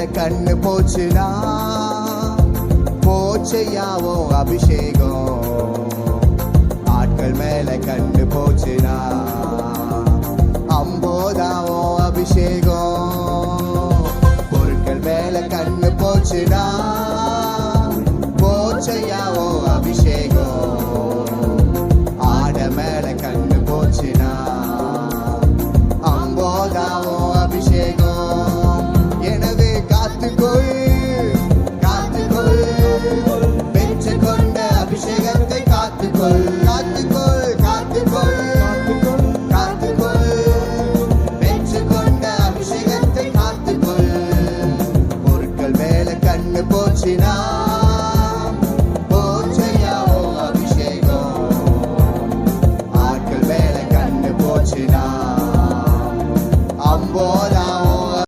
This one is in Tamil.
கண்ணு போச்சுனா போச்சையாவோ அபிஷேகம். ஆட்கள் மேல கண்ணு போச்சுனா அம்போதாவோ அபிஷேகம். பொருட்கள் மேல கண்ணு போச்சுனா